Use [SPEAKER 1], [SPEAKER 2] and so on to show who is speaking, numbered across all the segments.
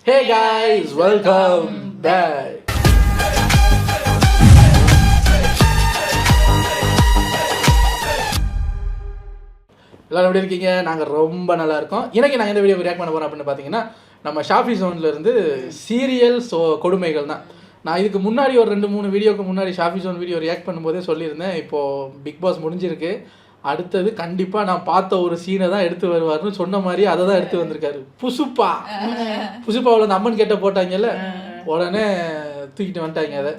[SPEAKER 1] Hey guys, welcome back. எல்லாரும் எப்படி இருக்கீங்க? நாங்கள் ரொம்ப நல்லா இருக்கோம். இன்னைக்கு நாங்கள் இந்த வீடியோ ரியாக்ட் பண்ண போகிறோம் அப்படின்னு பார்த்தீங்கன்னா, நம்ம ஷாஃபி ஜோன்லேருந்து சீரியல் கொடுமைகள் தான். நான் இதுக்கு முன்னாடி ஒரு 2-3 வீடியோக்கு முன்னாடி ஷாஃபி ஜோன் வீடியோ ரியாக்ட் பண்ணும்போதே சொல்லியிருந்தேன். இப்போது பிக் பாஸ் முடிஞ்சிருக்கு, அடுத்தது கண்டிப்பாக நான் பார்த்த ஒரு சீனை தான் எடுத்து வருவார்னு சொன்ன மாதிரி அதை தான் எடுத்து வந்திருக்காரு. புசுப்பாவில் அந்த அம்மன் கேட்ட போட்டாங்கல்ல, உடனே தூக்கிட்டு வந்துட்டாங்க அதை.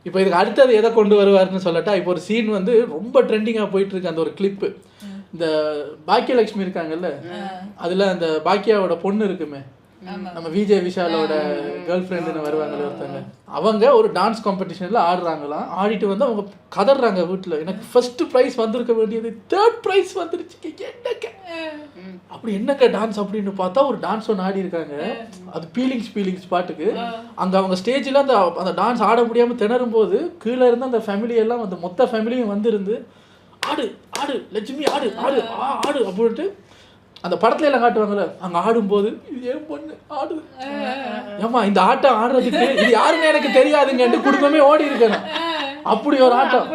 [SPEAKER 1] இப்போ இதுக்கு அடுத்தது எதை கொண்டு வருவார்னு சொல்லட்டா, இப்போ ஒரு சீன் வந்து ரொம்ப ட்ரெண்டிங்காக போயிட்டுருக்கு. அந்த ஒரு கிளிப்பு, இந்த பாக்கியலட்சுமி இருக்காங்கல்ல, அதில் அந்த பாக்கியாவோட பொண்ணு இருக்குமே, நம்ம விஜய் விஷாலோட கேர்ள் ஃப்ரெண்டுன்னு வருவாங்கல்ல ஒருத்தவங்க, அவங்க ஒரு டான்ஸ் காம்படிஷனில் ஆடுறாங்களாம். ஆடிட்டு வந்து அவங்க கதறாங்க வீட்டில், எனக்கு ஃபர்ஸ்ட் ப்ரைஸ் வந்திருக்க வேண்டியது 3rd ப்ரைஸ் வந்துருச்சு, என்னக்க அப்படி என்னக்க டான்ஸ் அப்படின்னு பார்த்தா ஒரு டான்ஸ் ஒன்று ஆடி இருக்காங்க. அது பீலிங்ஸ் பாட்டுக்கு. அங்கே அவங்க ஸ்டேஜில் அந்த டான்ஸ் ஆட முடியாமல் திணறும் போது கீழே இருந்து அந்த ஃபேமிலியெல்லாம், அந்த மொத்த ஃபேமிலியும் வந்துருந்து ஆடு ஆடு லட்சுமி ஆடு ஆடு ஆடு அப்படின்ட்டு அந்த படத்துல எல்லாம் காட்டுவாங்கல்ல, அங்கே ஆடும்போது இது ஏன் பொண்ணு ஆடு, ஏமா இந்த ஆட்டம் ஆடுறதுக்கு இது யாருன்னு எனக்கு தெரியாதுங்கன்ட்டு குடும்பமே ஓடி இருக்கேன். அப்படி ஒரு ஆட்டம்,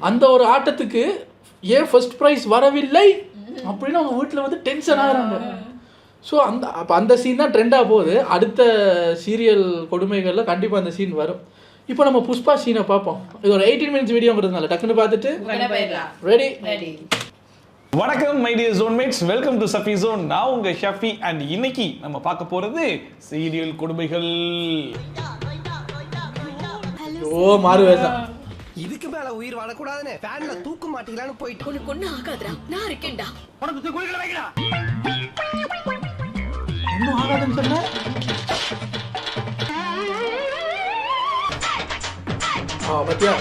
[SPEAKER 1] அந்த ஒரு ஆட்டத்துக்கு ஏன் ஃபர்ஸ்ட் ப்ரைஸ் வரவில்லை அப்படின்னு அவங்க வீட்டில் வந்து டென்ஷன் ஆகுறாங்க. ஸோ அந்த சீன் தான் ட்ரெண்டாக போகுது. அடுத்த சீரியல் கொடுமைகளில் கண்டிப்பாக அந்த சீன் வரும். இப்போ நம்ம புஷ்பா சீனை பார்ப்போம். இது ஒரு 18 minutes வீடியோங்கிறதுனால டக்குன்னு பார்த்துட்டு ரெடி.
[SPEAKER 2] வணக்கம் my dear zonemates, welcome to Shafi zone. நான் உங்க ஷஃபி அண்ட் இன்னைக்கு நம்ம பார்க்க போறது சீரியல் கொடுமைகள்.
[SPEAKER 1] ஓ மாறுவேதா,
[SPEAKER 3] இதுக்கு மேல உயிர் வாழக்கூடாதுன்னு ஃபேன்ல தூக்க மாட்டீங்களான்னு போயிட்டு
[SPEAKER 4] உனக்கு ஒண்ணு ஆகாதுடா, நான் இருக்கேன்டா.
[SPEAKER 3] உனக்கு தூக்கல வைக்கடா,
[SPEAKER 1] ஒன்றும் ஆகாதுன்னு சொன்ன. பத்தியா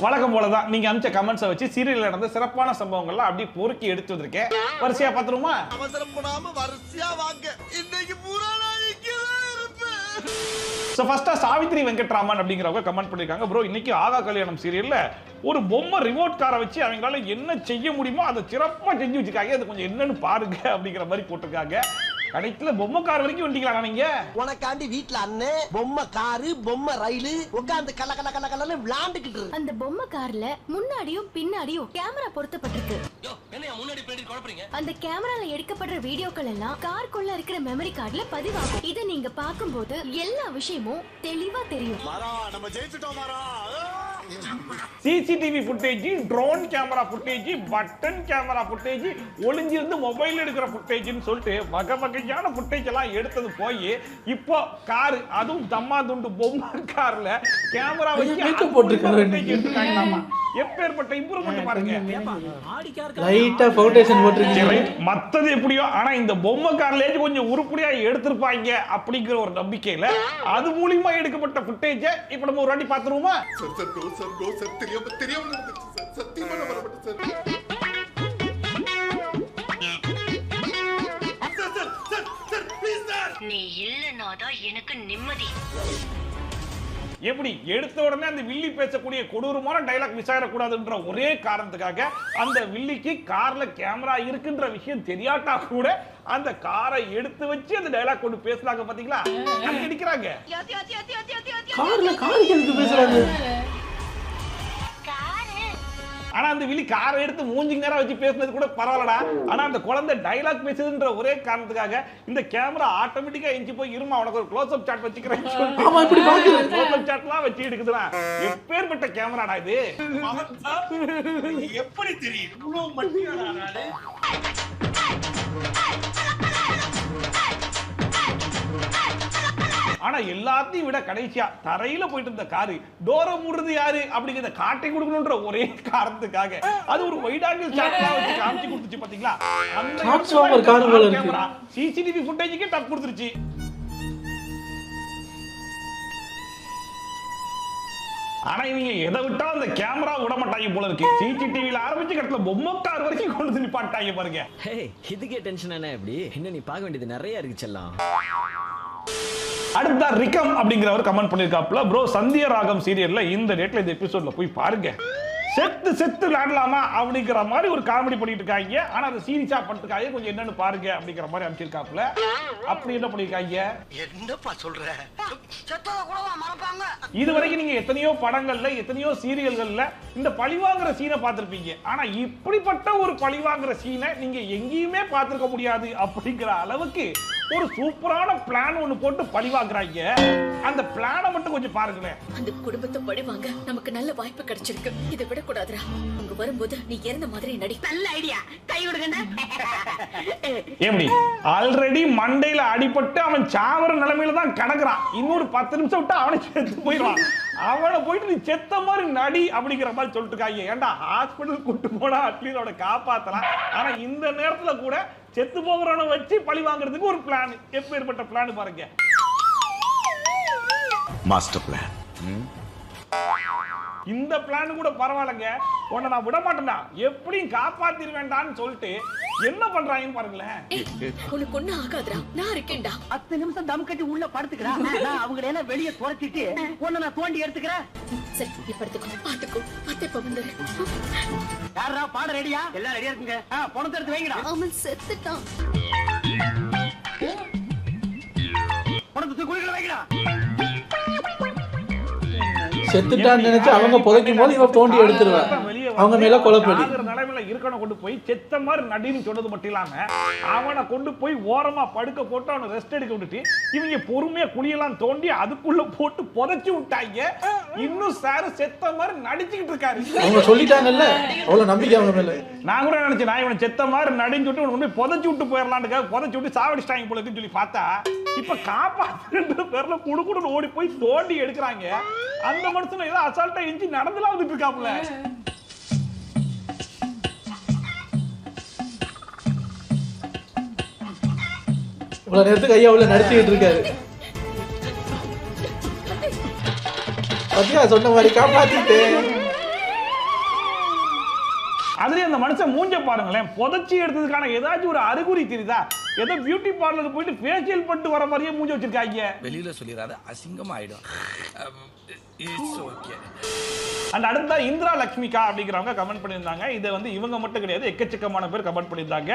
[SPEAKER 2] வழக்கம் போலதான் நீங்க அனுப்பிச்ச கமெண்ட்ஸை வச்சு சீரியல் நடந்த சிறப்பான சம்பவங்கள்லாம் அப்படியே பொறுக்கி எடுத்து வந்திருக்கேன். வரிசையா பாத்துருமா?
[SPEAKER 3] அவசரப்படாம வரிசையா வாங்க, இன்னைக்கு பூரா நான் இங்கதான் இருப்பேன்.
[SPEAKER 2] ஸோ ஃபர்ஸ்டா சாவித்ரி வெங்கட்ராமன் அப்படிங்கிறவங்க கமெண்ட் பண்ணிருக்காங்க. ப்ரோ, இன்னைக்கு ஆகா கல்யாணம் சீரியல்ல ஒரு பொம்மை ரிமோட் காரை வச்சு அவங்களால என்ன செய்ய முடியுமோ அதை சிறப்பா செஞ்சு வச்சிருக்காங்க, அது கொஞ்சம் என்னன்னு பாருங்க அப்படிங்கிற மாதிரி போட்டிருக்காங்க. கடைசியில பொம்மை கார் வரைக்கும் வந்துட்டீங்களா நீங்க?
[SPEAKER 3] உனக்காண்டி வீட்ல அண்ணன் பொம்மை காரு பொம்மை ரயிலு உட்கார்ந்து கல கல கல கலன்னு விளையாண்டுக்கிட்டு இருக்கு.
[SPEAKER 4] அந்த பொம்மை கார்ல முன்னாடியும் பின்னாடியும் கேமரா பொருத்தப்பட்டிருக்கு. அந்த கேமரால எடுக்கப்படுற வீடியோக்கள் எல்லாம் காருக்குள்ள இருக்கிற மெமரி கார்டுல பதிவாகும். இத நீங்க பாக்கும்போது எல்லா விஷயமும் தெளிவா தெரியும்.
[SPEAKER 2] CCTV footage, drone camera footage, button camera footage, ஒளிஞ்சிருந்து மொபைல் எடுக்கிற ஃபுட்டேஜ்னு சொல்லிட்டு வகை வகையான ஃபுட்டேஜ் எல்லாம் எடுத்தது போய் இப்போ கார், அதுவும் தம்மா துண்டு பொம்மை கார்ல கேமரா வச்சு போட்டுருக்காங்க. எப்பேற்பட்ட இம்ப்ரூவ்மென்ட் பாருங்க.
[SPEAKER 1] லைட்டா ஃபவுண்டேஷன் போட்டுருக்கீங்க.
[SPEAKER 2] மத்தது எப்படியோ, ஆனா இந்த பொம்மை கார்ல கொஞ்சம் உருப்படியா எடுத்திருப்பாங்க அப்படிங்கிற ஒரு நம்பிக்கையில அது மூலமா எடுக்கப்பட்ட ஃபுட்டேஜ் இப்ப நம்ம ஒரு வாட்டி பாத்துருவோமா?
[SPEAKER 4] நீ இல்லனாதான் எனக்கு நிம்மதி.
[SPEAKER 2] எப்படி எடுத்த உடனே அந்த வில்லி பேசக்கூடிய கொடூரமான டைலாக் மிஸ் ஆயிடக்கூடாதுன்ற ஒரே காரணத்துக்காக அந்த வில்லிக்கு கார்ல கேமரா இருக்குன்ற விஷயம் தெரியாட்டா கூட அந்த காரை எடுத்து வச்சு அந்த டைலாக் கொண்டு பேசுறாங்க. பாத்தீங்களா, அடிக்கிறாங்க.
[SPEAKER 1] கார்ல காருக்கு எதுக்கு பேசுறாங்க?
[SPEAKER 2] ஆனா அந்த வில்லி காரை எடுத்து மூஞ்சி நேரா வச்சு பேசுனது கூட பரவாயில்லடா. ஆனா அந்த குழந்தை டைலாக் பேசுதுன்ற ஒரே காரணத்துக்காக இந்த கேமரா ஆட்டோமேட்டிக்கா எஞ்சி போய் இருமா உனக்கு ஒரு க்ளோஸ் அப் ஷாட் வச்சுக்கிறேன்.
[SPEAKER 1] ஆமா, இப்படி பாக்குறேன்.
[SPEAKER 2] க்ளோஸ் அப் ஷாட்லாம் வச்சு எடுக்குதுடா. எப்பேர்ப்பட்ட கேமராடா இது?
[SPEAKER 3] எப்படி தெரியும் இவ்வளவு மட்டியாடா நானே?
[SPEAKER 2] ஆனா எல்லாத்தையும் விட கடைசியா தரையில போயிட்டு இருந்த காரு டோரை மூடுறது யாரு அப்படிங்கறத காட்டி கொடுக்கணும்ன்ற ஒரே காரணத்துக்காக அது ஒரு வைட் ஆங்கிள் ஷாட்ல வச்சு காமிச்சு கொடுத்துச்சு. பாத்தீங்களா, அந்த சிசிடிவி ஃபுட்டேஜ்க்கு டப் கொடுத்துருச்சு. ஆனா இவங்க எதை விட்டா அந்த கேமரா விட மாட்டாங்க போல இருக்கு. சிசிடிவில ஆரம்பிச்சு கட்டல பொம்மை கார் வரைக்கும் கொண்டு வந்து நிப்பாட்டாங்க பாருங்க.
[SPEAKER 5] இதுக்கே டென்ஷன் என்ன? எப்படி இன்னும் நீ பார்க்க வேண்டியது நிறைய இருக்கு செல்லம்.
[SPEAKER 2] அடுத்த ரிகம் அப்படிங்கிறவர் கமெண்ட் பண்ணிருக்காப்ல, ப்ரோ சந்திய ராகம் சீரியல்ல இந்த டேட்ல இந்த எபிசோட்ல போய் பாருங்க, செத்து செத்து விளையாடலாமா அப்படிங்கிற மாதிரி ஒரு காமெடி பண்ணிட்டு இருக்காங்க. ஆனா அது சீரியஸா பண்ணிருக்காங்க, கொஞ்சம் என்னன்னு பாருங்க அப்படிங்கிற மாதிரி அமைச்சிருக்காப்ல. அப்படி என்ன பண்ணிருக்காங்க?
[SPEAKER 3] என்னப்பா சொல்ற?
[SPEAKER 2] இது வரைக்கும் நீங்க எத்தனையோ படங்கள்ல எத்தனையோ சீரியல்கள்ல இந்த பழிவாங்குற சீனை பார்த்திருப்பீங்க. ஆனா இப்படிப்பட்ட ஒரு பழிவாங்குற சீனை நீங்க எங்கேயுமே பார்த்திருக்க முடியாது அப்படிங்கிற அளவுக்கு ஒரு சூப்பரான பிளான் ஒன்னு போட்டு பழிவாங்குறாங்க. அந்த பிளானை மட்டும் கொஞ்சம் பாருங்களேன்.
[SPEAKER 6] அந்த குடும்பத்தை பழிவாங்க நமக்கு நல்ல வாய்ப்பு கிடைச்சிருக்கு. இதை விட கூடாதுடா. அங்க வரும்போது நீ இறந்த மாதிரி நடி.
[SPEAKER 3] நல்ல ஐடியா, கை விடுங்க.
[SPEAKER 2] எப்படி ஆல்ரெடி மண்டையில அடிபட்டு அவன் சாவர நிலைமையில தான் கிடக்குறான். இன்னொரு 10 நிமிஷம் விட்டு அவனை செத்து போயிடுவான். அவனை போயிட்டு நீ செத்த மாதிரி நடி அப்படிங்கிற மாதிரி சொல்லிட்டு இருக்காங்க. ஏன்டா ஹாஸ்பிட்டல் கூட்டு போனா அட்லீஸ்ட் அவனை காப்பாத்தலாம். ஆனா இந்த நேரத்துல கூட செத்து போகிறவனை வச்சு பழி வாங்குறதுக்கு ஒரு பிளான். எப்பேற்பட்ட பிளான் பாருங்க.
[SPEAKER 7] Master plan.
[SPEAKER 2] இந்த பிளான் கூட பரவாயில்லைங்க, உன்னை நான் விட மாட்டேன்டா, எப்படியும் காப்பாத்திர வேண்டாம்னு சொல்லிட்டு என்ன பண்றாங்கன்னு பாருங்களேன்.
[SPEAKER 6] உனக்கு ஒண்ணு ஆகாதுடா, நான் இருக்கேன்டா.
[SPEAKER 3] 10 நிமிஷம் தம் கட்டி உள்ள படுத்துக்கிறா. நான் அவங்கள எல்லாம் வெளியே துரத்திட்டு உன்னை நான் தோண்டி எடுத்துக்கிறேன்.
[SPEAKER 6] சரி, நீ படுத்துக்கோ, பாத்துக்கோ. அத்தை இப்ப வந்துரு.
[SPEAKER 3] யாரா பாட ரெடியா? எல்லாம் ரெடியா இருக்குங்க. பணத்தை எடுத்து வைங்கடா.
[SPEAKER 4] அவன் செத்துட்டான்.
[SPEAKER 3] பணத்தை குளிக்கல வைங்கடா.
[SPEAKER 1] செத்துட்டான்னு நினைச்சு அவங்க புதைக்கும் போது இவன் தோண்டி எடுத்துருவான். அவங்க மேல கொலைப்படி
[SPEAKER 2] நிலைமையில இருக்கணும் கொண்டு போய் செத்த மாதிரி நடின்னு சொன்னது மட்டும் இல்லாம அவனை கொண்டு போய் ஓரமா படுக்க போட்டு அவனை ரெஸ்ட் எடுக்க விட்டுட்டு இவங்க பொறுமையா குழியெல்லாம் தோண்டி அதுக்குள்ள போட்டு புதைச்சு விட்டாங்க. இன்னும் சார் செத்த மாதிரி நடிச்சுக்கிட்டு இருக்காரு.
[SPEAKER 1] அவங்க சொல்லிட்டாங்கல்ல, அவ்வளவு நம்பிக்கை அவங்க மேல.
[SPEAKER 2] நான் கூட நினைச்சேன், நான் இவனை செத்த மாதிரி நடின்னு சொல்லிட்டு கொண்டு போய் புதைச்சு விட்டு போயிடலான்னு புதைச்சு விட்டு சாவடிச்சிட்டாங்க போல இருக்குன்னு சொல்லி பார்த்தா இப்ப காப்பாத்துற பேர்ல குடுக்குடுன்னு ஓடி போய் தோண்டி எடுக்கிறாங்க. அந்த மனுஷன் ஏதோ அசால்ட்டா எஞ்சி நடந்துலாம் வந்துட்டு இருக்காப்ல.
[SPEAKER 1] இவ்வளவு நேரத்துக்கு ஐயா உள்ள நடிச்சுக்கிட்டு இருக்காரு. பத்தியா சொன்ன மாதிரி காப்பாத்திட்டேன்.
[SPEAKER 2] அதுலயே அந்த மனுஷன் மூஞ்ச பாருங்களேன், புதைச்சி எடுத்ததுக்கான ஏதாச்சும் ஒரு அறிகுறி தெரியுதா? ஏதோ பியூட்டி பார்லருக்கு போயிட்டு ஃபேஷியல் பண்ணிட்டு வர மாதிரியே மூஞ்ச வச்சிருக்காங்க.
[SPEAKER 7] வெளியில சொல்லிராத, அசிங்கமா ஆயிடும். It's okay.
[SPEAKER 2] அண்ட் அடுத்த இந்திரா லட்சுமிகா அப்படிங்கிறவங்க கமெண்ட் பண்ணியிருந்தாங்க. இதை வந்து இவங்க மட்டும் கிடையாது, எக்கச்சக்கமான பேர் கமெண்ட் பண்ணியிருந்தாங்க.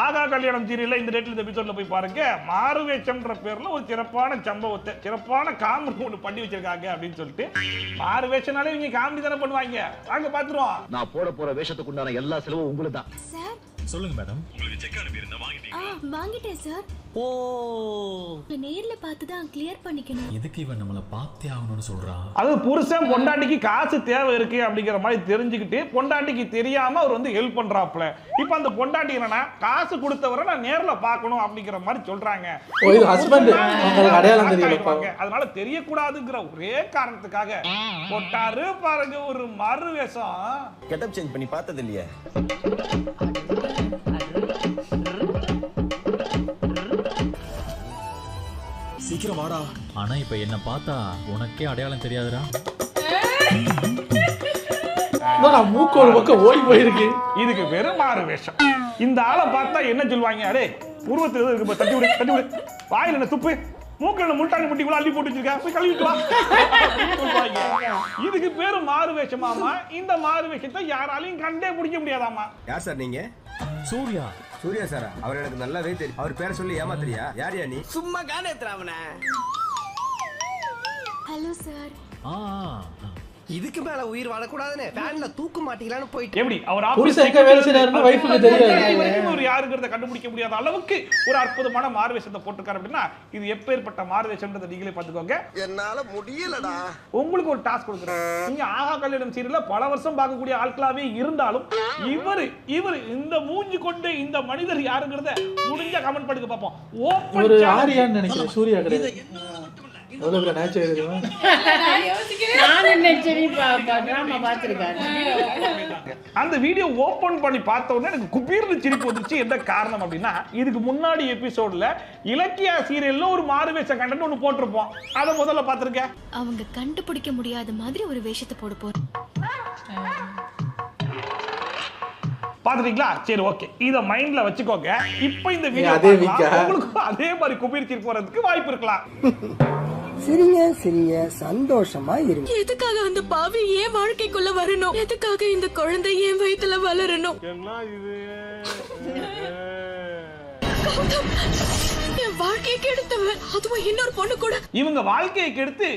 [SPEAKER 2] ஆகா கல்யாணம் சீரியல்ல இந்த டேட்ல இந்த எபிசோட்ல போய் பாருங்க, மாறுவேஷம்ன்ற பேர்ல ஒரு சிறப்பான சம்பவத்தை சிறப்பான காமெடி ஒன்று பண்ணி வச்சிருக்காங்க அப்படின்னு சொல்லிட்டு. மாறுவேஷனாலே இவங்க காமெடி தானே பண்ணுவாங்க, வாங்க பாத்துருவோம்.
[SPEAKER 8] நான் போட போற வேஷத்துக்கு உண்டான எல்லா செலவும் உங்களுக்கு தான்.
[SPEAKER 4] சார்
[SPEAKER 9] சொல்லுங்க மேடம்.
[SPEAKER 4] வாங்கிட்டேன் சார்.
[SPEAKER 9] ஓ,
[SPEAKER 4] நேர்ல பார்த்து தான் கிளியர் பண்ணிக்கணும்.
[SPEAKER 9] எதுக்கு இவன் நம்மள பார்த்தே ஆகணும்னு சொல்றான்?
[SPEAKER 2] அது புருஷன் பொண்டாட்டிக்கு காசு தேவை இருக்கு அப்படிங்கிற மாதிரி தெரிஞ்சுக்கிட்டு பொண்டாட்டிக்கு தெரியாம அவர் வந்து ஹெல்ப் பண்றாப்ல. இப்ப அந்த பொண்டாட்டி என்னன்னா காசு கொடுத்தவரை நான் நேர்ல பார்க்கணும் அப்படிங்கிற மாதிரி சொல்றாங்க.
[SPEAKER 1] ஓ, இது ஹஸ்பண்ட், உங்களுக்கு அடையாளம் தெரியல.
[SPEAKER 2] அதனால தெரியக்கூடாதுங்கிற ஒரே காரணத்துக்காக போட்டாரு பாருங்க ஒரு மறு வேஷம்.
[SPEAKER 5] கெட்டப் சேஞ்ச் பண்ணி பார்த்தது இல்லையா?
[SPEAKER 9] சீக்கிரம் வாடா. ஆனா இப்ப என்ன பார்த்தா உனக்கே அடையாளம் தெரியாதுடா.
[SPEAKER 1] மூக்கு ஒரு பக்கம் ஓடி போயிருக்கு.
[SPEAKER 2] இதுக்கு பேரு மாறு வேஷம். இந்த ஆளை பார்த்தா என்ன சொல்லுவாங்க, அடே உருவத்தில் இருக்கு, தட்டி விடு தட்டி விடு, வாயில என்ன துப்பு, மூக்கில் முட்டாணி முட்டி கூட அள்ளி போட்டு வச்சிருக்கா, போய் கழுவிட்டு வா. இதுக்கு பேரு மாறு வேஷமாமா. இந்த மாறு வேஷத்தை யாராலையும் கண்டே பிடிக்க முடியாதாமா.
[SPEAKER 8] யார் சார் நீங்க?
[SPEAKER 9] சூர்யா.
[SPEAKER 8] சூர்யா சாரா? அவர் எனக்கு நல்லாவே தெரியும். அவர் பேரை சொல்லி ஏமாத்துறியா? யாரியா நீ?
[SPEAKER 3] சும்மா காணேத்ராவன.
[SPEAKER 4] Hello sir.
[SPEAKER 3] இதுக்கு மேல உயிர் வாழக்கூடாதுன்னு ஃபேன்ல தூக்க மாட்டீங்களான்னு போயிட்டு
[SPEAKER 2] எப்படி அவர்
[SPEAKER 1] புருஷன் எங்க வேலை செய்யறாருன்னு வைஃப்க்கு தெரியாது.
[SPEAKER 2] ஒரு யாருங்கிறத கண்டுபிடிக்க முடியாத அளவுக்கு ஒரு அற்புதமான மார்வேஷத்தை போட்டுருக்காரு அப்படின்னா இது எப்பேற்பட்ட மார்வேஷம்ன்றதை நீங்களே பார்த்துக்கோங்க.
[SPEAKER 3] என்னால முடியலடா.
[SPEAKER 2] உங்களுக்கு ஒரு டாஸ்க் கொடுக்குறேன். நீங்க ஆகா கல்யாணம் சீரியல்ல பல வருஷம் பார்க்கக்கூடிய ஆட்களாவே இருந்தாலும் இவர் இந்த மூஞ்சி கொண்டு இந்த மனிதர் யாருங்கிறத முடிஞ்ச கமெண்ட் பண்ணுங்க பார்ப்போம்.
[SPEAKER 1] ஒரு ஆரியான்னு நினைக்கிறேன், சூர்யா கிடையாது. எவ்வளவு நேச்சர் தெரியுமா?
[SPEAKER 2] அந்த வீடியோ ஓபன் பண்ணி பார்த்த உடனே எனக்கு குபீர்னு சிரிப்பு வந்துச்சு. என்ன காரணம் அப்படின்னா இதுக்கு முன்னாடி எபிசோட்ல இலக்கியா சீரியல்ல ஒரு மாறுவேஷ கண்டென்ட் ஒன்னு போட்டிருப்போம். அதை முதல்ல பார்த்திருக்கேன்.
[SPEAKER 4] அவங்க கண்டுபிடிக்க முடியாத மாதிரி ஒரு வேஷத்தை போட போறோம்.
[SPEAKER 2] பாத்துட்டீங்களா? சரி, ஓகே, இத மைண்ட்ல வச்சுக்கோங்க. இப்போ இந்த வீடியோ உங்களுக்கு அதே மாதிரி குபீர் சிரிப்பு வரதுக்கு வாய்ப்பு இருக்கலாம்.
[SPEAKER 3] சிரிங்க சிரிங்க சந்தோஷமா இருங்க.
[SPEAKER 6] எதுக்காக அந்த பாவி என் வாழ்க்கைக்குள்ள வரணும்? எதுக்காக இந்த குழந்தை என் வயித்துல வளரணும்? என் வாழ்க்கையை கெடுத்தவன், அதுவும் இன்னொரு பொண்ணு கூட.
[SPEAKER 2] இவங்க வாழ்க்கையை கெடுத்து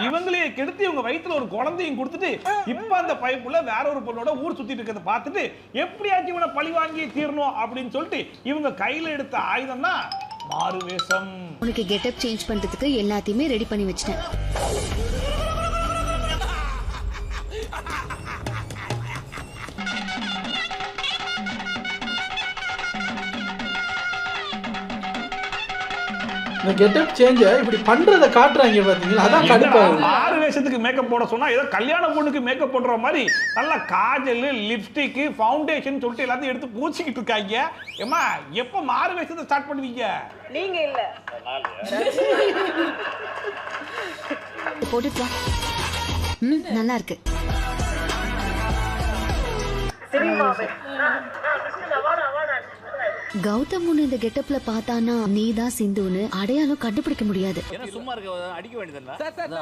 [SPEAKER 2] இவங்களையே கெடுத்து இவங்க வயித்துல ஒரு குழந்தையும் கொடுத்துட்டு இப்ப அந்த பைப்புல வேற ஒரு பொண்ணோட ஊர் சுத்திட்டு இருக்கிறத பார்த்துட்டு எப்படியாச்சும் இவனை பழி வாங்கி தீரணும் அப்படின்னு சொல்லிட்டு இவங்க கையில எடுத்த ஆயுதம் தான் மாறுவேஷம்.
[SPEAKER 4] உனக்கு கெட்டப் சேஞ்ச் பண்றதுக்கு எல்லாத்தையுமே ரெடி பண்ணி வச்சிட்டேன்.
[SPEAKER 1] இந்த கெட்டப் சேஞ்ச இப்படி பண்றத காட்டுறாங்க பாத்தீங்களா, அதான் கடுப்பா இருக்கு.
[SPEAKER 2] மாறு வேஷத்துக்கு மேக்கப் போட சொன்னா ஏதோ கல்யாண பொண்ணுக்கு மேக்கப் போடுற மாதிரி நல்லா காஜல், லிப்ஸ்டிக், ஃபவுண்டேஷன் சொல்லிட்டு எல்லாத்தையும் எடுத்து பூச்சிக்கிட்டு இருக்காங்க. ஏமா எப்ப மாறு வேஷத்தை ஸ்டார்ட் பண்ணுவீங்க?
[SPEAKER 10] நீங்க இல்ல
[SPEAKER 4] போட்டுட்டு வா. நல்லா இருக்கு. கௌதம் உன்னை இந்த கெட்டப்ல பார்த்தானா நீதான் சிந்துன்னு அடையாளம் கண்டுபிடிக்க முடியாது.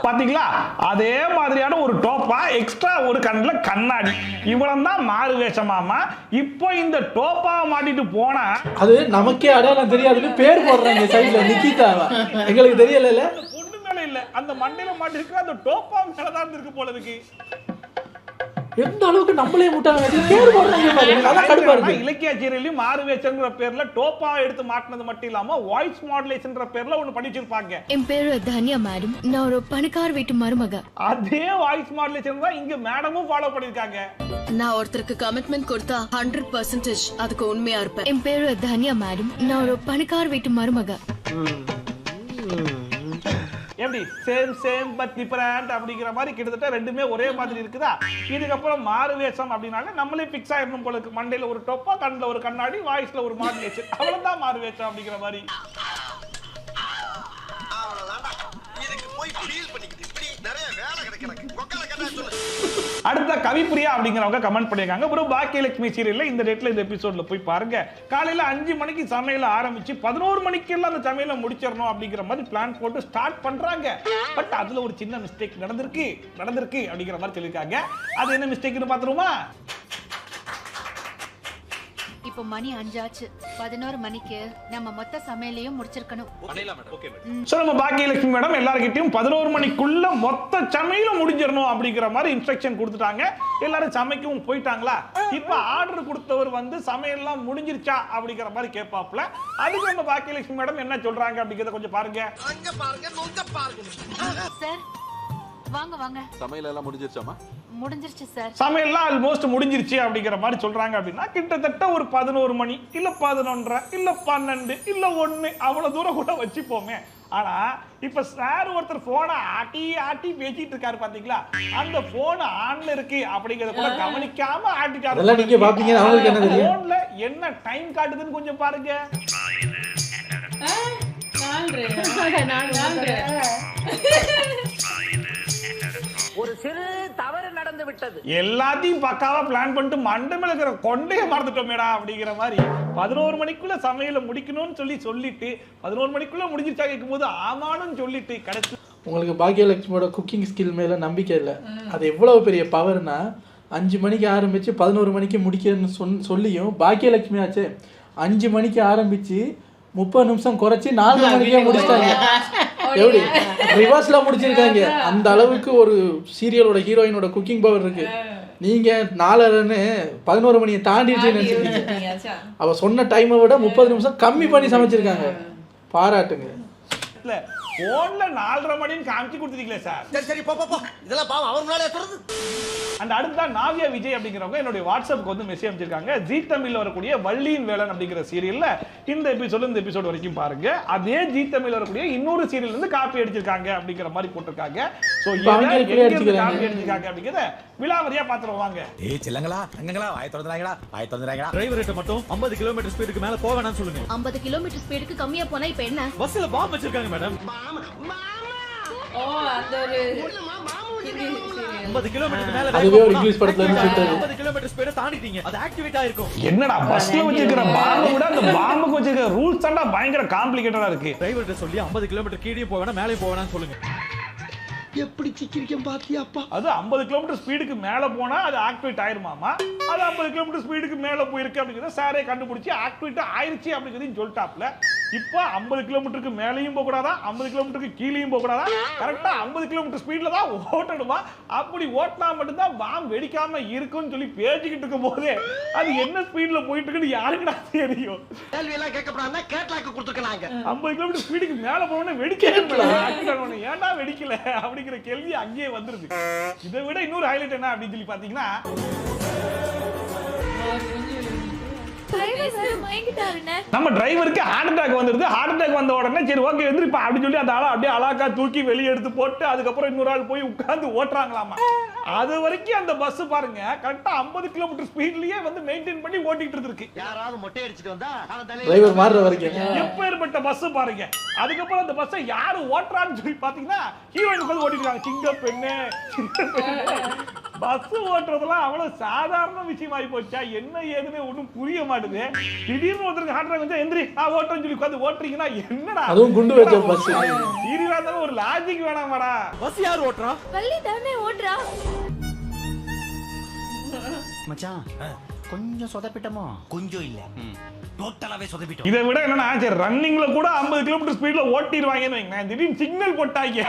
[SPEAKER 2] பாத்தீங்களா, அதே மாதிரியான ஒரு டோப்பா, எக்ஸ்ட்ரா ஒரு கண்ணுல கண்ணாடி, இவ்வளவு தான் மாறு வேஷமாமா. இப்போ இந்த டோப்பா மாட்டிட்டு போனா
[SPEAKER 1] அது நமக்கே அடையாளம் தெரியாதுன்னு பேர் போடுறாங்க சைடுல நிக்கிதாவா. எங்களுக்கு தெரியல.
[SPEAKER 2] பொண்ணு மேல இல்ல, அந்த மண்டையில மாட்டிருக்க அந்த டோப்பா மேலதான் இருக்கு போல இருக்கு.
[SPEAKER 1] எந்த அளவுக்கு நம்மளே முட்டாங்க பேர் போடுறாங்க பாருங்க, அதான் கடுப்பா இருக்கு.
[SPEAKER 2] இலக்கிய சீரியலையும் மாறு வேஷம்ங்கற பேர்ல டோப்பா எடுத்து மாட்டினது மட்டும் இல்லாம வாய்ஸ் மாடுலேஷன்ங்கற பேர்ல ஒன்னு பண்ணி வச்சிருப்பாங்க.
[SPEAKER 4] என் பேரு தன்யா மேடம், நான் ஒரு பணக்கார வீட்டு மருமக.
[SPEAKER 2] அதே வாய்ஸ் மாடுலேஷன் தான் இங்க மேடமும் ஃபாலோ பண்ணிருக்காங்க.
[SPEAKER 6] நான் ஒருத்தருக்கு கமிட்மெண்ட் கொடுத்தா 100% அதுக்கு உண்மையா இருப்பேன்.
[SPEAKER 4] என் பேரு தன்யா மேடம், நான் ஒரு பணக்கார வீட்டு மருமக.
[SPEAKER 2] எப்படி சேம் பட் டிஃபரண்ட் அப்படிங்கிற மாதிரி கிட்டத்தட்ட ரெண்டுமே ஒரே மாதிரி இருக்குதா? இதுக்கப்புறம் மாறு வேஷம் அப்படின்னாலே நம்மளே பிக்ஸ் ஆயிடணும் போல இருக்கு. மண்டையில ஒரு டொப்பா, கண்ணுல ஒரு கண்ணாடி, வாய்ஸ்ல ஒரு மாடுலேஷன், அவ்வளவுதான் மாறு வேஷம் அப்படிங்கிற மாதிரி. அடுத்த கவிப்பிரியா அப்படிங்கிறவங்க கமெண்ட் பண்ணிருக்காங்க, ப்ரோ பாக்கியலட்சுமி சீரியல்ல இந்த டேட்ல இந்த எபிசோட்ல போய் பாருங்க. காலையில 5 மணிக்கு சமையல ஆரம்பிச்சு 11 மணிக்கெல்லாம் அந்த சமையல முடிச்சிடணும் அப்படிங்கிற மாதிரி பிளான் போட்டு ஸ்டார்ட் பண்றாங்க. பட் அதுல ஒரு சின்ன மிஸ்டேக் நடந்திருக்கு அப்படிங்கிற மாதிரி சொல்லியிருக்காங்க. அது என்ன மிஸ்டேக்னு பாத்துருமா?
[SPEAKER 10] இப்போ மணி 5 ஆச்சு. 11 மணிக்கு நம்ம மொத்த சமையலையும் முடிச்சிருக்கணும்.
[SPEAKER 2] சோ நம்ம பாக்கியலட்சுமி மேடம் எல்லார்கிட்டயும் 11 மணிக்குள்ள மொத்த சமையலும் முடிஞ்சிடணும் அப்படிங்கிற மாதிரி இன்ஸ்ட்ரக்ஷன் கொடுத்துட்டாங்க. எல்லாரும் சமைக்கவும் போயிட்டாங்களா? இப்ப ஆர்டர் கொடுத்தவர் வந்து சமையல்லாம் முடிஞ்சிருச்சா அப்படிங்கிற மாதிரி கேட்பாப்ல. அதுக்கு நம்ம பாக்கியலட்சுமி மேடம் என்ன சொல்றாங்க அப்படிங்கறத கொஞ்சம் பாருங்க.
[SPEAKER 10] சார் வாங்க வாங்க.
[SPEAKER 11] சமையல் எல்லாம் முடிஞ்சிருச்சாமா?
[SPEAKER 10] முடிஞ்சிருச்சு சார்.
[SPEAKER 2] சமையல்லாம் ஆல்மோஸ்ட் முடிஞ்சிருச்சு அப்படிங்கிற மாதிரி சொல்றாங்க. அப்படின்னா கிட்டத்தட்ட ஒரு 11 மணி இல்ல 11:30 இல்ல 12 இல்ல 1 அவ்வளவு தூரம் கூட வச்சுப்போமே. ஆனா இப்ப சார் ஒருத்தர் போனை ஆட்டி பேசிட்டு இருக்காரு பாத்தீங்களா, அந்த போன் ஆன்ல இருக்கு அப்படிங்கறத கூட கவனிக்காம ஆட்டிட்டாரு.
[SPEAKER 1] நீங்க பாப்பீங்க, அவங்களுக்கு என்ன தெரியும்?
[SPEAKER 2] போன்ல என்ன டைம் காட்டுதுன்னு கொஞ்சம் பாருங்க.
[SPEAKER 3] ஒரு சிறு தவறு நடந்து விட்டது.
[SPEAKER 2] எல்லாத்தையும் பக்காவா பிளான் பண்ணிட்டு மண்டை மேல இருக்கிற கொண்டைய மறந்துட்டோமேடா அப்படிங்கிற மாதிரி 11 மணிக்குள்ள சமையல முடிக்கணும்னு சொல்லிட்டு 11 மணிக்குள்ள முடிஞ்சிருச்சா கேட்கும்போது ஆமான்னு சொல்லிட்டு கடைசி.
[SPEAKER 1] உங்களுக்கு பாக்கியலட்சுமியோட குக்கிங் ஸ்கில் மேல நம்பிக்கை இல்லை. அது எவ்வளவு பெரிய பவர்னா 5 மணிக்கு ஆரம்பிச்சு 11 மணிக்கு முடிக்கணும்னு சொல்லியும் பாக்கியலட்சுமி ஆச்சு 5 மணிக்கு ஆரம்பிச்சு 30 நிமிஷம் குறைச்சி 4 மணிக்கே முடிச்சிட்டாங்க. எப்படி ரிவர்ஸ்ல முடிச்சிருக்காங்க. அந்த அளவுக்கு ஒரு சீரியலோட ஹீரோயினோட குக்கிங் பவர் இருக்கு. நீங்க 4:30ன்னு 11 மணியை தாண்டிட்டு நினைச்சிருக்கீங்க. அவ சொன்ன டைமை விட 30 நிமிஷம் கம்மி பண்ணி சமைச்சிருக்காங்க. பாராட்டுங்க.
[SPEAKER 2] இல்ல போன்ல 4:30 மணின்னு காமிச்சு கொடுத்துட்டீங்களே சார்.
[SPEAKER 3] சரி போ இதெல்லாம் பாவம் அவர் முன்னாடியே சொல்றது.
[SPEAKER 2] அண்ட் அடுத்த நாவியா விஜய் அப்படிங்கிறவங்க என்னுடைய வாட்ஸ்அப்புக்கு வந்து மெசேஜ் அமைச்சிருக்காங்க. ஜீ தமிழ்ல வரக்கூடிய வள்ளியின் வேலன் அப்படிங்கிற சீரியல்ல இந்த எபிசோட் வரைக்கும் பாருங்க. அதே ஜீ தமிழ்ல வரக்கூடிய இன்னொரு சீரியல்ல இருந்து காப்பி அடிச்சிருக்காங்க அப்படிங்கிற மாதிரி போட்டிருக்காங்க. சோ காப்பி அடிச்சிருக்காங்க அப்படிங்கறத விலாவரியா பாத்துருவாங்க.
[SPEAKER 8] ஏய் செல்லங்களா அங்கங்களா வாய் திறந்துறாங்கடா.
[SPEAKER 9] டிரைவர்ட்ட மட்டும் 50 கிலோமீட்டர் ஸ்பீடுக்கு மேல போக வேணாம்னு சொல்லுங்க.
[SPEAKER 10] 50 கிலோமீட்டர் ஸ்பீடுக்கு கம்மியா போனா இப்ப என்ன?
[SPEAKER 9] பஸ்ல பாம்பு வச்சிருக்காங்க மேடம்.
[SPEAKER 10] ஓ அந்த ஒரு
[SPEAKER 9] 50 கிலோமீட்டருக்கு மேல
[SPEAKER 1] அதுவே ஒரு இங்கிலீஷ் படத்துல இருந்து
[SPEAKER 9] 50 கிலோமீட்டர் ஸ்பீட தாண்டிட்டீங்க. அது ஆக்டிவேட் ஆயிருக்கும்.
[SPEAKER 2] என்னடா பஸ்ல வச்சிருக்கிற பாம்பை விட அந்த பாம்புக்கு வச்சிருக்கிற ரூல்ஸ் தான்டா பயங்கர காம்ப்ளிகேட்டடா இருக்கு.
[SPEAKER 9] டிரைவர்ட்ட சொல்லி 50 கிலோமீட்டர் கீழே போக வேணாம் மேலே போக வேணாம்னு சொல்லுங்க.
[SPEAKER 3] எப்படி சிக்கிரிக்கம் பாத்தியாப்பா?
[SPEAKER 2] அது 50 கிலோமீட்டர் ஸ்பீடுக்கு மேல போனா அது ஆக்டிவேட் ஆயிருமாமா. அது 50 கிலோமீட்டர் ஸ்பீடுக்கு மேல போயிருக்கு அப்படிங்கறத சாரே கண்டுபிடிச்சி ஆக்டிவேட் ஆயிருச்சு அப்படிங்கறதையும் சொல்லிட்டாப்ல. இப்போ 50 கிலோமீட்டருக்கு மேலேயும் போக கூடாதா, 50 கிலோமீட்டருக்கு கீழேயும் போக கூடாதா, கரெக்டா 50 கிலோமீட்டர் ஸ்பீட்ல தான் ஓட்டணுமா. அப்படி ஓட்டினா மட்டும்தான் பாம் வெடிக்காம இருக்குன்னு சொல்லி பேசிக்கிட்டு இருக்கும் போதே அது என்ன ஸ்பீட்ல போயிட்டு இருக்குன்னு யாருக்குடா தெரியும்?
[SPEAKER 3] கேள்வி எல்லாம் கேட்கப்படாம கேட்லாக்கு கொடுத்துருக்காங்க.
[SPEAKER 2] 50 கிலோமீட்டர் ஸ்பீடுக்கு மேல போனோம்னா வெடிக்கவே ஏன்டா வெடிக்கல அப்படிங்கிற கேள்வி அங்கேயே வந்துருது. இதை விட இன்னொரு ஹைலைட் என்ன அப்படின்னு சொல்லி பாத்தீங்கன்னா, நம்ம டிரைவருக்கு ஹார்ட் அட்டாக் வந்துருது. ஹார்ட் அட்டாக் வந்த உடனே சரி ஓகே எந்திரிப்பா அப்படின்னு சொல்லி அந்த ஆளை அப்படியே அலாக்கா தூக்கி வெளியே எடுத்து போட்டு அதுக்கப்புறம் இன்னொரு ஆள் போய் உட்கார்ந்து ஓட்டுறாங்களாமா. அது வரைக்கும் அந்த பஸ் பாருங்க கரெக்டா 50 கிலோமீட்டர் ஸ்பீட்லயே வந்து மெயின்டைன் பண்ணி ஓட்டிட்டு இருக்கு.
[SPEAKER 3] யாராவது மொட்டை அடிச்சிட்டு வந்தா
[SPEAKER 1] டிரைவர் மாறுற வரைக்கும்
[SPEAKER 2] எப்பேற்பட்ட பஸ் பாருங்க. அதுக்கப்புறம் அந்த பஸ்ஸை யாரு ஓட்டுறான்னு சொல்லி பாத்தீங்கன்னா ஹீரோயின் வந்து ஓட்டிட்டு இருக்காங்க. சிங்க பெண்ணே பஸ் ஓட்டுறதுலாம் அவ்வளவு சாதாரண விஷயமாயி போச்சா என்ன ஏதுன்னு ஒண்ணும் புரிய மாட்டுது. திடீர்னு ஒருத்தருக்கு ஹார்ட் அட்டாக் வந்து எந்திரி நான் ஓட்டுறேன்னு சொல்லி உட்காந்து ஓட்டுறீங்கன்னா என்னடா
[SPEAKER 1] அதுவும் குண்டு வச்ச பஸ்.
[SPEAKER 2] சீரியஸா இருந்தாலும் ஒரு லாஜிக் வேணாமாடா.
[SPEAKER 5] பஸ் யார் ஓட்டுறா?
[SPEAKER 6] வள்ளி தானே ஓடுறா.
[SPEAKER 7] மச்சான் கொஞ்சம் சொதப்பிட்டமோ? கொஞ்சம் இல்ல டோட்டலாவே சொதப்பிட்டோம்.
[SPEAKER 2] இதை விட என்னன்னா சரி ரன்னிங்ல கூட 50 கிலோமீட்டர் ஸ்பீட்ல ஓட்டிடுவாங்கன்னு வைங்க. திடீர்னு சிக்னல் போட்டாங்க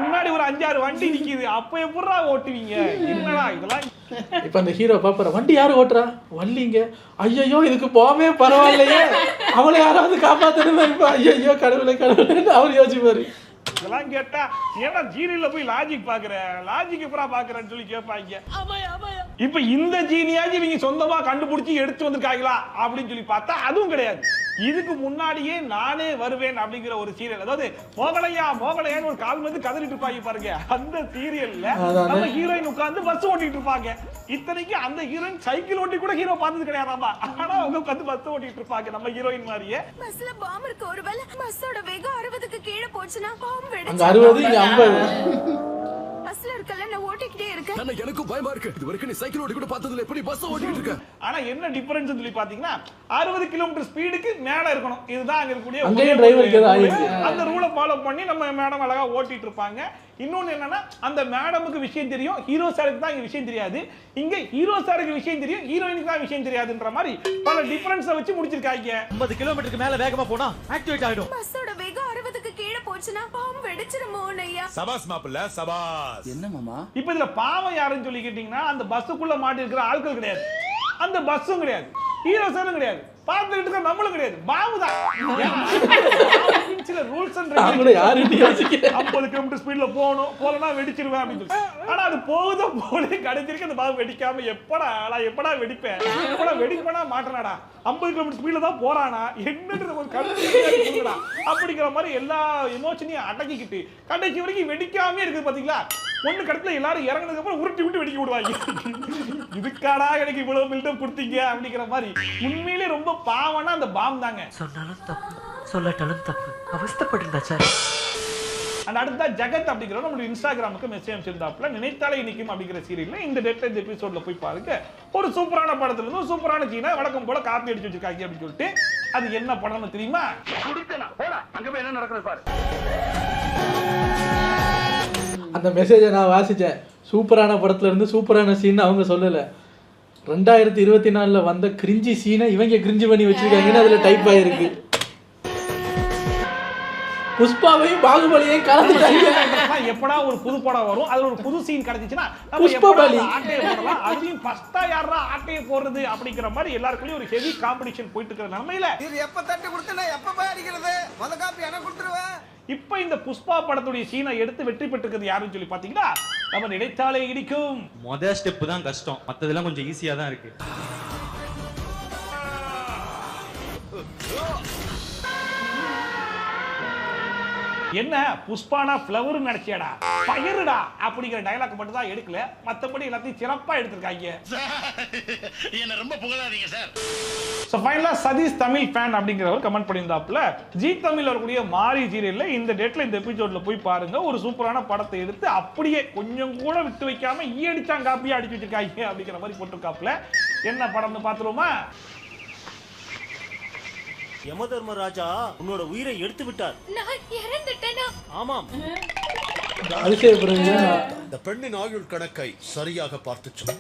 [SPEAKER 2] முன்னாடி ஒரு 5-6 வண்டி நிக்குது. அப்ப எப்படா ஓட்டுவீங்க? என்னடா இதெல்லாம்.
[SPEAKER 1] இப்ப அந்த ஹீரோ பாப்பற வண்டி யாரு ஓட்டுறா? வள்ளிங்க. ஐயோ இதுக்கு போவே பரவாயில்லையே, அவளை யாராவது காப்பாத்தணுமே. இப்ப ஐயோ கடவுளே கடவுளே அவர் யோசிப்பாரு.
[SPEAKER 2] இதெல்லாம் கேட்டா ஏன்னா ஜீனியில போய் லாஜிக் பாக்குற லாஜிக் எப்படா பாக்குறேன்னு சொல்லி கேட்பாங்க. இப்ப இந்த ஜீனியாஜி நீங்க சொந்தமா கண்டுபிடிச்சி எடுத்து வந்திருக்காங்களா அப்படின்னு சொல்லி பார்த்தா அதுவும் கிடையாது. இதுக்கு முன்னாடியே நானே வருவேன் அப்படிங்கிற ஒரு சீரியல், அதாவது மோகலையா மோகலையான்னு ஒரு கால் வந்து கதறிட்டு இருப்பாங்க பாருங்க. அந்த சீரியல்ல நம்ம ஹீரோயின் உட்கார்ந்து பஸ் ஓட்டிட்டு இருப்பாங்க. இத்தனைக்கு அந்த ஹீரோயின் சைக்கிள் ஓட்டி கூட ஹீரோ பார்த்தது கிடையாதாமா. ஆனா அவங்க உட்கார்ந்து பஸ் ஓட்டிட்டு இருப்பாங்க நம்ம ஹீரோயின் மாதிரியே.
[SPEAKER 4] பஸ்ல பாம் இருக்கு. ஒருவேளை பஸ்ஸோட வேகம் 60க்கு கீழே போச்சுன்னா பாம் வெடிச்சு
[SPEAKER 1] 60 இங்க 50.
[SPEAKER 4] பஸ்ல இருக்கல நான் ஓட்டிக்கிட்டே இருக்கேன்.
[SPEAKER 8] ஆனா எனக்கு பயமா இருக்கு. இது வரைக்கும் நீ சைக்கிள் ஓட்டி கூட பார்த்ததுல எப்படி பஸ் ஓட்டிட்டு இருக்க?
[SPEAKER 2] ஆனா என்ன டிஃபரன்ஸ் சொல்லி பாத்தீங்கன்னா 60 கிலோமீட்டர் ஸ்பீடுக்கு மேல இருக்கணும். இதுதான் அங்க இருக்கக்கூடிய
[SPEAKER 1] அங்கேயும் டிரைவருக்கு ஏதோ ஆயிடுச்சு.
[SPEAKER 2] அந்த ரூலை ஃபாலோ பண்ணி நம்ம மேடம் அழகா ஓட்டிட்டு இருப்பாங்க. இன்னொன்னு என்னன்னா அந்த மேடமுக்கு விஷயம் தெரியும், ஹீரோ சாருக்கு தான் இங்க விஷயம் தெரியாது. இங்க ஹீரோ சாருக்கு விஷயம் தெரியும், ஹீரோயினுக்கு தான் விஷயம் தெரியாதுன்ற மாதிரி பல டிஃபரன்ஸை வச்சு முடிச்சிருக்காங்க.
[SPEAKER 5] 50 கிலோமீட்டருக்கு மேல வேகமா போனா ஆக்டிவேட் ஆயிடும்.
[SPEAKER 4] பஸ்ஸோட வேகம் 60க்கு கீழே போச்சுன்னா பாம் வெடிச்சிருமோ ஐயா.
[SPEAKER 8] சபாஸ் மாப்பிள்ள சபாஸ்.
[SPEAKER 7] என்ன மாமா?
[SPEAKER 2] இப்ப இதுல பாவம் யாருன்னு சொல்லி கேட்டீங்கன்னா அந்த பஸ்ஸுக்குள்ள மாட்டி இருக்கிற ஆட்கள் கிடையாது, அந்த பஸ்ஸும் கிடையாது, ஹீரோ சாரும் கிடையாது, பார்த்துக்கிட்டு இருக்க நம்மளும் கிடையாது, பாவுதான். சில ரூல்ஸ் அண்ட் ரெகுலேஷன்ஸ் 50 கிலோமீட்டர் ஸ்பீட்ல போகணும், போலனா வெடிச்சிருவேன் அப்படின்னு சொல்லி. ஆனா அது போகுதோ போல கடைசிக்கு அந்த பாவு வெடிக்காம எப்படா வெடிப்பேன், எப்படா வெடிப்பனா மாட்டேனாடா, 50 கிலோமீட்டர் ஸ்பீட்ல தான் போறானா என்னன்ற ஒரு கருத்து அப்படிங்கிற மாதிரி எல்லா எமோஷனையும் அடக்கிக்கிட்டு கடைசி வரைக்கும் வெடிக்காம இருக்குது பாத்தீங்களா. ஒண்ணு கடத்துல எல்லாரும் இறங்கினதுக்கு அப்புறம் உருட்டி விட்டு வெடிக்க விடுவாங்க. இதுக்காடா எனக்கு இவ்வளவு பில்டப் கொடுத்தீங்க அப்படிங்கிற மாதிரி. உண்மையிலே ரொம்ப பாவனா அந்த பாம் தாங்க.
[SPEAKER 3] சொன்னாலும் தப்பு சொல்லட்டாலும் தப்பு அவஸ்தைப்படுறா சார்.
[SPEAKER 2] அண்ட் அடுத்தா ஜெகத் அப்படிங்கிற நம்மளுடைய இன்ஸ்டாகிராமுக்கு மெசேஜ் அனுப்பிச்சிருந்தாப்புல நினைத்தாலே இனிக்கும் அப்படிங்கிற சீரியல்ல இந்த டேட்ல இந்த எபிசோட்ல போய் பாருங்க. ஒரு சூப்பரான படத்துல இருந்து ஒரு சூப்பரான சீனை வழக்கம் போல காப்பி அடிச்சு வச்சிருக்காங்க அப்படின்னு சொல்லிட்டு. அது என்ன படம்னு தெரியுமா?
[SPEAKER 3] அங்க போய் என்ன நடக்குது பாரு.
[SPEAKER 1] அந்த மெசேஜை நான் வாசிச்சேன். சூப்பரான படத்துல இருந்து சூப்பரான சீன் அவங்க சொல்லல. 2024 வந்த கிரிஞ்சி சீனை இவங்க கிரிஞ்சி பண்ணி வச்சிருக்காங்கன்னு அதுல டைப் ஆயிருக்கு. புஷ்பாவையும் பாகுபலியையும் கலந்துட்டாங்க.
[SPEAKER 2] எப்படா ஒரு புது படம் வரும், அதுல ஒரு புது சீன் கிடைச்சிச்சுன்னா
[SPEAKER 1] புஷ்பாபலி
[SPEAKER 2] ஆட்டையை போடலாம். அதுலயும் ஃபர்ஸ்டா யாரா ஆட்டையை போடுறது அப்படிங்கிற மாதிரி எல்லாருக்குள்ளயும் ஒரு ஹெவி காம்படிஷன் போயிட்டு இருக்கிற நிலைமையில
[SPEAKER 3] இது எப்ப தட்டு கொடுத்தனா எப்ப போய் அடிக்கிறது? மொத காப்பி எனக்கு கொடுத்துருவேன்.
[SPEAKER 2] இப்ப இந்த புஷ்பா படத்துடைய சீனை எடுத்து வெற்றி பெற்றிருக்கிறது யாருன்னு சொல்லி பாத்தீங்கன்னா நம்ம நினைத்தாலே இடிக்கும்.
[SPEAKER 9] மொத ஸ்டெப் தான் கஷ்டம், மத்ததெல்லாம் கொஞ்சம் ஈஸியா தான் இருக்கு.
[SPEAKER 2] என்ன புஷ்பானா ஃப்ளவர் நினைச்சியடா பயிருடா அப்படிங்கிற டயலாக் மட்டும் தான் எடுக்கல, மத்தபடி எல்லாத்தையும் சிறப்பா எடுத்திருக்காங்க.
[SPEAKER 3] என்ன ரொம்ப புகழாதீங்க சார்.
[SPEAKER 2] சோ ஃபைனலா சதீஷ் தமிழ் ஃபேன் அப்படிங்கிறவர் கமெண்ட் பண்ணியிருந்தாப்புல ஜி தமிழ்ல வரக்கூடிய மாரி சீரியல்ல இந்த டேட்ல இந்த எபிசோட்ல போய் பாருங்க, ஒரு சூப்பரான படத்தை எடுத்து அப்படியே கொஞ்சம் கூட விட்டு வைக்காம ஈயடிச்சாங்க காப்பியா அடிச்சு வச்சிருக்காங்க அப்படிங்கிற மாதிரி போட்டிருக்காப்புல. என்ன படம்னு பாத்துருவோமா?
[SPEAKER 11] யமதர்மராஜா உன்னோட உயிரை எடுத்து விட்டார்.
[SPEAKER 6] நான் இறந்துட்டேனா?
[SPEAKER 11] ஆமாம்.
[SPEAKER 1] அதிசயப்படுறீங்க.
[SPEAKER 11] இந்த பெண்ணின் ஆயுள் கணக்கை சரியாக பார்த்து சொல்.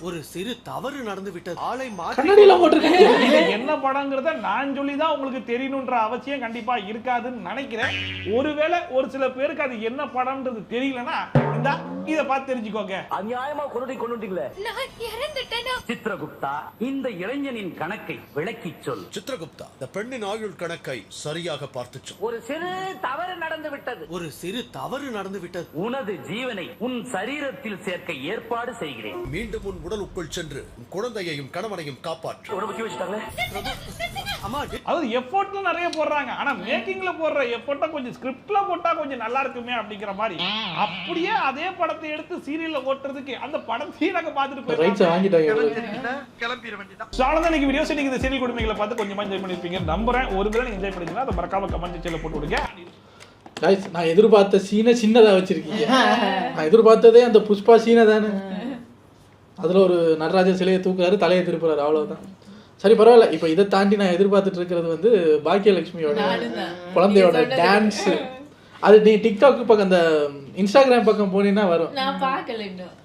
[SPEAKER 3] ஒரு சிறு தவறு நடந்து விட்டது. ஆளை
[SPEAKER 1] கண்ணாடியெல்லாம் போட்டிருக்கீங்க.
[SPEAKER 2] இது என்ன படங்கிறத நான் சொல்லி தான் உங்களுக்கு தெரியணுன்ற அவசியம் கண்டிப்பா இருக்காதுன்னு நினைக்கிறேன். ஒருவேளை ஒரு சில பேருக்கு அது என்ன படம்ன்றது தெரியலனா இத பார்த்து தெரிஞ்சுக்கோங்க.
[SPEAKER 12] அநியாயமா கொண்டுட்டீங்களே.
[SPEAKER 6] நான் இறந்துட்டேனா?
[SPEAKER 12] சித்ரகுப்தா, இந்த இளைஞனின் கணக்கை விளக்கி சொல்.
[SPEAKER 11] சித்ரகுப்தா, இந்த பெண்ணின் ஆயுள் கணக்கை சரியாக பார்த்து சொல்.
[SPEAKER 12] ஒரு சிறு தவறு நடந்து விட்டது.
[SPEAKER 3] ஒரு சிறு தவறு நடந்து விட்டது.
[SPEAKER 12] உனது ஜீவனை உன் சரீரத்தில் சேர்க்க ஏற்பாடு செய்கிறேன்.
[SPEAKER 11] மீண்டும் உன் உடலுக்குள் சென்று உன் குழந்தையையும் கணவனையும் காப்பாற்று.
[SPEAKER 2] அது எஃபோர்ட்ல நிறைய போடுறாங்க. ஆனா மேக்கிங்ல போடுற எஃபோர்ட்டா கொஞ்சம் ஸ்கிரிப்ட்ல போட்டா கொஞ்சம் நல்லா இருக்குமே அப்படிங்கிற மாதிரி அப்படியே அதே படத்தை எடுத்து சீரியல்ல ஓட்டுறதுக்கு அந்த படத்தையும் நாங்க பார்த்துட்டு
[SPEAKER 1] ரைட்ஸ் வாங்கிட்டாங்க.
[SPEAKER 3] கிளம்பிர வேண்டியதான்.
[SPEAKER 2] சாலதான் இன்னைக்கு வீடியோஸ் இன்னைக்கு இந்த சீரியல் குடும்பங்களை பார்த்து கொஞ்சமா என்ஜாய் பண்ணிருப்பீங்க நம்புறேன். ஒருவேளை நீங்க என்ஜாய் பண்ணிருந்தா அதை மறக்காம கமெண்ட் செக்ஷன்ல போட்டு விடுங்க.
[SPEAKER 1] கைஸ், நான் எதிர்பார்த்த சீனை சின்னதா வச்சிருக்கீங்க. நான் எதிர்பார்த்ததே அந்த புஷ்பா சீனை தானே. அதுல ஒரு நடராஜர் சிலையை தூக்குறாரு, தலையை திருப்புறாரு, அவ்வளவுதான். சரி, பரவாயில்ல. இப்போ இதை தாண்டி நான் எதிர்பார்த்துட்டு இருக்கிறது வந்து பாக்கியலட்சுமியோட குழந்தையோட டான்ஸ். அது நீ டிக்டாக் பக்கம் அந்த இன்ஸ்டாகிராம் பக்கம் போனீங்கன்னா வரும்.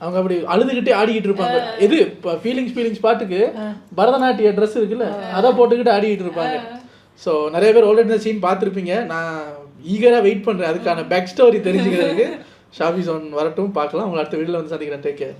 [SPEAKER 1] அவங்க அப்படி அழுதுகிட்டே ஆடிக்கிட்டு இருப்பாங்க. எது ஃபீலிங்ஸ் பாட்டுக்கு பரதநாட்டிய ட்ரெஸ் இருக்குல்ல, அதை போட்டுக்கிட்டு ஆடிக்கிட்டு இருப்பாங்க. ஸோ நிறைய பேர் ஆல்ரெடி இந்த சீன் பார்த்துருப்பீங்க. நான் ஈகராக வெயிட் பண்ணுறேன் அதுக்கான பேக் ஸ்டோரி தெரிஞ்சுக்கிறதுக்கு. ஷாபி ஜோன் வரட்டும், பார்க்கலாம். உங்களை அடுத்த வீடியோவில் வந்து சந்திக்கிறேன். Take care.